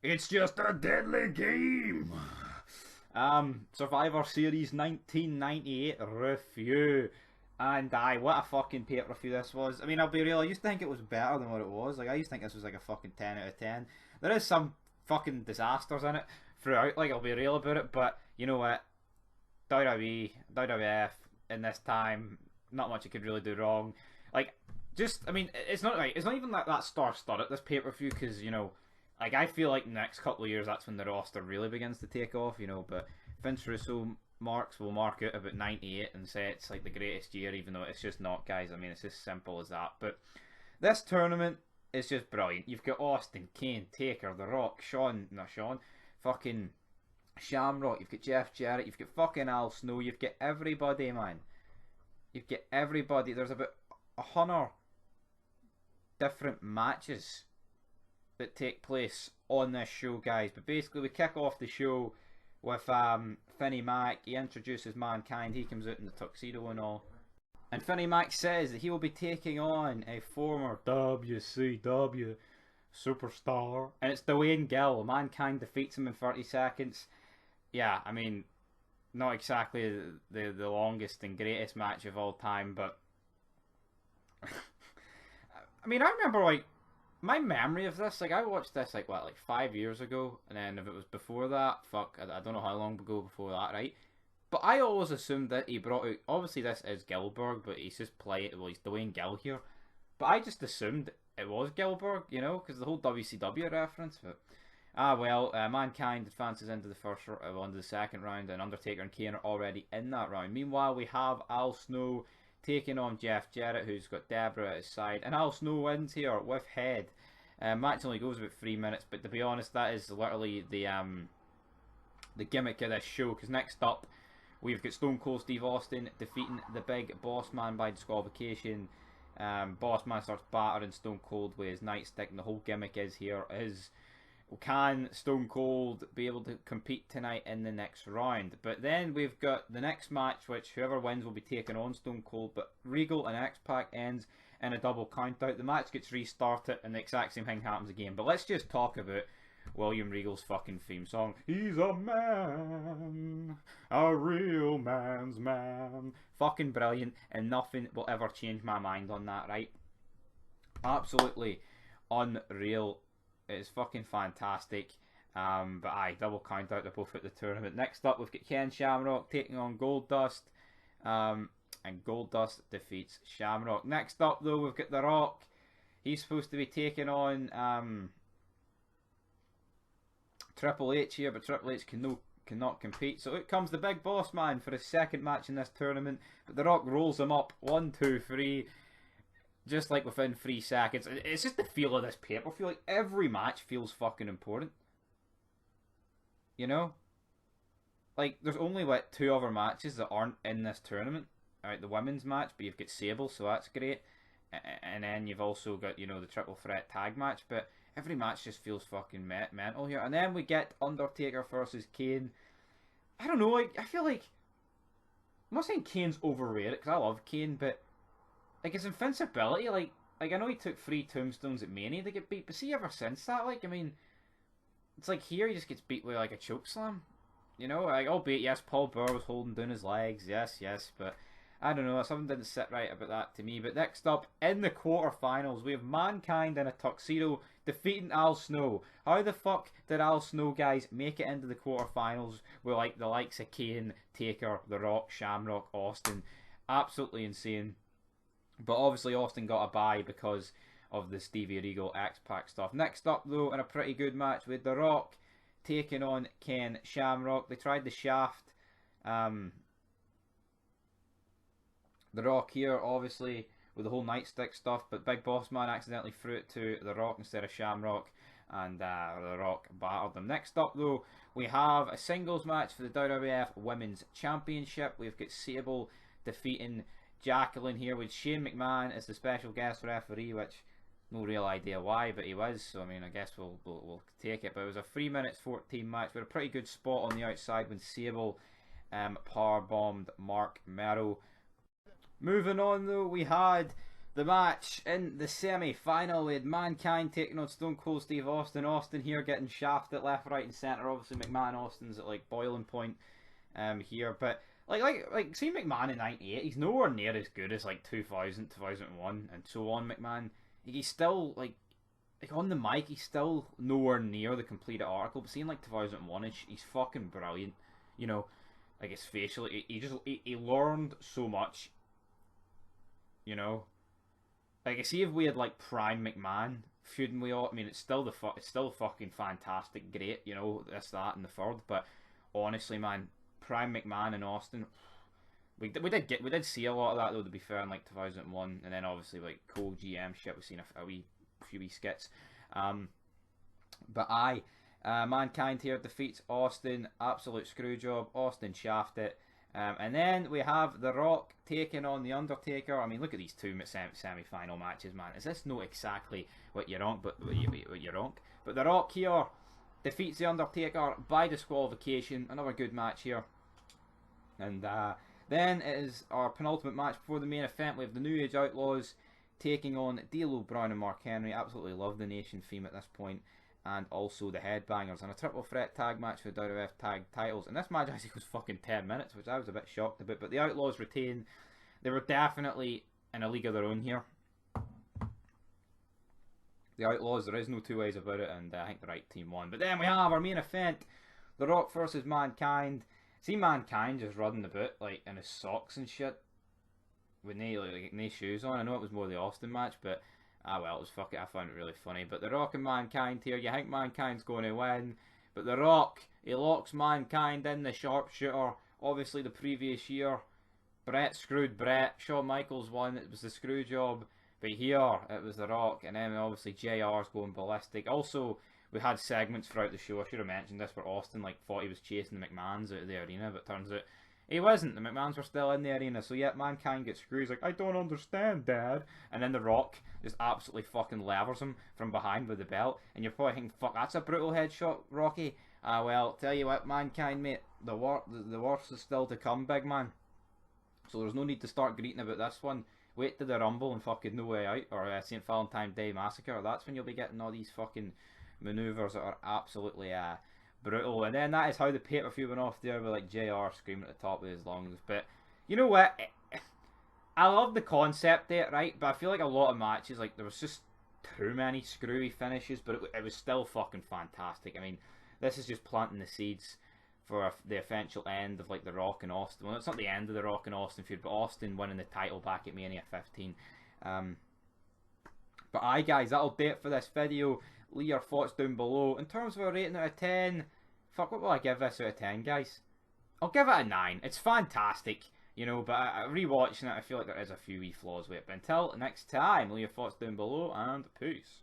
It's just a deadly game. Survivor Series 1998 review. And what a fucking pay review this was. I mean, I'll be real, I used to think it was better than what it was. Like, I used to think this was like a fucking 10 out of 10. There is some fucking disasters in it throughout, like, I'll be real about it, but you know what? WWE, WWF, in this time, not much you could really do wrong. Like, just, I mean, it's not right. It's not even that star-studded, this pay-per-view, because, you know, like, I feel like next couple of years, that's when the roster really begins to take off, you know, but Vince Russo will mark out about 98 and say it's like the greatest year, even though it's just not, guys. I mean, it's as simple as that. But this tournament is just brilliant. You've got Austin, Kane, Taker, The Rock, fucking Shamrock, you've got Jeff Jarrett, you've got fucking Al Snow, you've got everybody, man. You've got everybody. There's about 100 different matches that take place on this show, guys. But basically, we kick off the show with Finny Mac. He introduces Mankind. He comes out in the tuxedo and all. And Finny Mac says that he will be taking on a former WCW superstar. And it's Dwayne Gill. Mankind defeats him in 30 seconds. Yeah, I mean, not exactly the longest and greatest match of all time, but I mean, I remember, like, my memory of this, like, I watched this, like, what, like 5 years ago, and then if it was before that, fuck, I don't know how long ago before that, right? But I always assumed that he brought out, obviously this is Gilbert, but he's just well, he's Dwayne Gill here, but I just assumed it was Gilbert, you know, because the whole WCW reference, but Mankind advances into the second round, and Undertaker and Kane are already in that round. Meanwhile, we have Al Snow taking on Jeff Jarrett, who's got Deborah at his side, and Al Snow wins here with head. Match only goes about 3 minutes, but to be honest, that is literally the gimmick of this show. Because next up, we've got Stone Cold Steve Austin defeating the Big Boss Man by disqualification. Boss Man starts battering Stone Cold with his nightstick, and the whole gimmick is can Stone Cold be able to compete tonight in the next round? But then we've got the next match, which whoever wins will be taking on Stone Cold. But Regal and X-Pac ends in a double count out. The match gets restarted and the exact same thing happens again. But let's just talk about William Regal's fucking theme song. He's a man, a real man's man. Fucking brilliant, and nothing will ever change my mind on that, right? Absolutely unreal. It's fucking fantastic. But double count out, they're both at the tournament. Next up, we've got Ken Shamrock taking on Goldust. And Goldust defeats Shamrock. Next up, though, we've got The Rock. He's supposed to be taking on Triple H here, but Triple H cannot compete. So out comes the Big Boss Man for his second match in this tournament. But The Rock rolls him up. 1, 2, 3. Just like within 3 seconds. It's just the feel of this paper. I feel like every match feels fucking important. You know? Like, there's only, what, 2 other matches that aren't in this tournament. Alright, the women's match, but you've got Sable, so that's great. And then you've also got, you know, the triple threat tag match. But every match just feels fucking mental here. And then we get Undertaker versus Kane. I don't know, like, I feel like... I'm not saying Kane's overrated, because I love Kane, but... like, his invincibility, like I know he took 3 tombstones at Mania to get beat, but see, ever since that, like, I mean, it's like here he just gets beat with, like, a chokeslam. You know, like, albeit, yes, Paul Bearer was holding down his legs, yes, but I don't know, something didn't sit right about that to me. But next up, in the quarterfinals, we have Mankind in a tuxedo defeating Al Snow. How the fuck did Al Snow, guys, make it into the quarterfinals with, like, the likes of Kane, Taker, The Rock, Shamrock, Austin? Absolutely insane. But obviously Austin got a bye because of the Stevie Regal X-Pac stuff. Next up, though, in a pretty good match with The Rock taking on Ken Shamrock. They tried the shaft. The Rock here, obviously, with the whole nightstick stuff, but Big Boss Man accidentally threw it to The Rock instead of Shamrock, and The Rock battered them. Next up, though, we have a singles match for the WWF Women's Championship. We've got Sable defeating Jacqueline here with Shane McMahon as the special guest referee, which no real idea why, but he was. So I mean, I guess we'll take it. But it was a 3 minutes 14 match with a pretty good spot on the outside when Sable power bombed Mark Merrow. Moving on, though, we had the match in the semi-final, we had Mankind taking on Stone Cold Steve Austin. Austin here getting shafted left, right, and centre. Obviously, McMahon Austin's at like boiling point here, but like see McMahon in '98, he's nowhere near as good as like 2000, 2001, and so on. McMahon, he's still like on the mic, he's still nowhere near the completed article. But seeing like 2001, he's fucking brilliant. You know, like his facial, he learned so much. You know, like I see if we had like Prime McMahon feuding we all. I mean, it's still fucking fantastic, great. You know, this, that, and the third. But honestly, man, Prime McMahon and Austin, we did see a lot of that though. To be fair, in like 2001, and then obviously like Cole GM shit, we've seen a few wee skits. But Mankind here defeats Austin, absolute screw job. Austin shafted it. And then we have The Rock taking on The Undertaker. I mean, look at these two semi-final matches, man. Is this not exactly what you want? But The Rock here defeats The Undertaker by disqualification. Another good match here. And then it is our penultimate match before the main event. We have the New Age Outlaws taking on D'Lo Brown and Mark Henry. Absolutely love the Nation theme at this point. And also the Headbangers, and a triple threat tag match for the WWF tag titles. And this match actually was fucking 10 minutes, which I was a bit shocked about. But the Outlaws retain. They were definitely in a league of their own here. The Outlaws, there is no two ways about it, and I think the right team won. But then we have our main event, The Rock versus Mankind. See Mankind just running about like in his socks and shit with no shoes on. I know it was more the Austin match, but well, it was fuck it. I found it really funny. But The Rock and Mankind here. You think Mankind's going to win, but The Rock, he locks Mankind in the sharpshooter. Obviously, the previous year, Brett screwed Brett. Shawn Michaels won. It was the screw job. But here, it was The Rock, and then obviously JR's going ballistic. Also, we had segments throughout the show. I should have mentioned this, where Austin like thought he was chasing the McMahons out of the arena, but turns out he wasn't. The McMahons were still in the arena. So yeah, Mankind gets screwed. He's like, I don't understand, Dad. And then The Rock just absolutely fucking levers him from behind with the belt. And you're probably thinking, fuck, that's a brutal headshot, Rocky. Well, tell you what, Mankind, mate, the worst is still to come, big man. So there's no need to start greeting about this one. Wait to the Rumble and fucking No Way Out, or St. Valentine's Day Massacre. That's when you'll be getting all these fucking maneuvers that are absolutely brutal. And then that is how the pay-per-view went off there with like JR screaming at the top of his lungs. But you know what? I love the concept there, right? But I feel like a lot of matches, like there was just too many screwy finishes, but it was still fucking fantastic. I mean, this is just planting the seeds for the eventual end of like The Rock and Austin. Well, it's not the end of The Rock and Austin feud, but Austin winning the title back at Mania 15. But aye, guys, that'll do it for this video. Leave your thoughts down below. In terms of a rating out of 10, fuck, what will I give this out of 10, guys? I'll give it a 9. It's fantastic, you know, but rewatching it, I feel like there is a few wee flaws with it. But until next time, leave your thoughts down below, and peace.